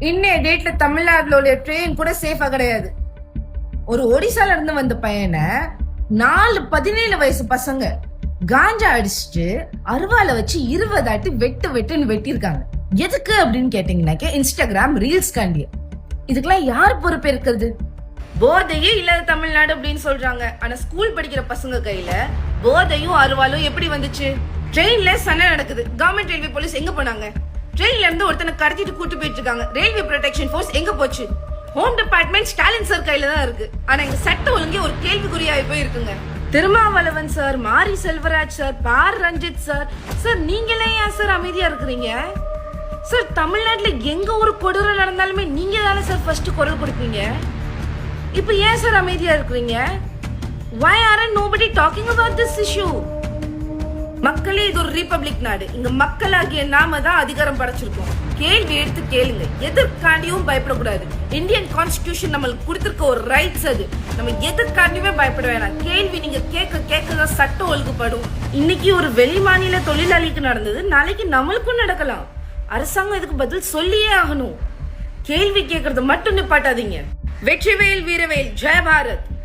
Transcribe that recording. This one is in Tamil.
இன்னைய டேட்ல தமிழ்நாட்டுல உள்ள ட்ரெயின் கூட சேஃபா கிடையாது. ஒரு ஒடிசால இருந்து வந்த பையனை 17 வயசு பசங்க காஞ்சா அடிச்சுட்டு அருவால வச்சு 20 ஆட்டி வெட்டுன்னு வெட்டியிருக்காங்க. எதுக்கு அப்படின்னு கேட்டீங்கன்னாக்க இன்ஸ்டாகிராம் ரீல்ஸ் காண்டி. இதுக்கெல்லாம் யார் பொறுப்பேற்கிறது? போதையே இல்லாத தமிழ்நாடு அப்படின்னு சொல்றாங்க. ஆனா ஸ்கூல் படிக்கிற பசங்க கையில போதையும் அருவாலும் எப்படி வந்துச்சு? ட்ரெயின்ல சண்டை நடக்குது. கவர்மெண்ட் ரயில்வே போலீஸ் எங்க போனாங்க? ட்ரெயின்ல இருந்து ஒருத்தனை கடத்திட்டு கூட்டு போயிட்டு இருக்காங்க. ரயில்வே ப்ரொடெக்ஷன் ஃபோர்ஸ் எங்க போச்சு? ஹோம் டிபார்ட்மெண்ட் ஸ்டாலின் சார் கையில தான் இருக்கு. ஆனா எங்க சட்ட ஒழுங்கே ஒரு கேள்விக்குறியாகி போயிருக்குங்க. திருமாவளவன் சார், மாரி செல்வராஜ் சார், பார் ரஞ்சித் சார், சார் நீங்களே ஏன் சார் அமைதியா இருக்கிறீங்க? சார் தமிழ்நாட்டுல எங்க ஒரு கொடூர நடந்தாலுமே நீங்க தானே சார் ஃபர்ஸ்ட் குரல் கொடுப்பீங்க. இப்ப ஏன் சார் அமைதியா இருக்கிறீங்க? Why aren't nobody talking about this issue? மக்களே, இது ஒரு ரிபப்ளிக் நாடு. இங்க மக்களாகிய நாம தான் அதிகாரம் படைச்சிருக்கோம். கேள்வி எடுத்து கேளுங்க. எதற்காண்டியும் பயப்படக்கூடாது. இந்தியன் கான்ஸ்டிடியூஷன் நம்மளுக்கு கொடுத்திருக்க ஒரு ரைட்ஸ் அது. நம்ம எதற்காண்டியுமே பயப்பட வேணாம். கேள்வி நீங்க கேட்க சட்டம் ஒழுங்குப்படும். இன்னைக்கு ஒரு வெளி மாநில தொழிலாளிக்கு நடந்தது, நாளைக்கு நம்மளுக்கும் நடக்கலாம். அரசாங்கம் இதுக்கு பதில் சொல்லியே ஆகணும். கேள்வி கேட்கறது மட்டும் நிப்பாட்டாதீங்க. வெற்றிவேல் வீரவேல், ஜெய பாரத்.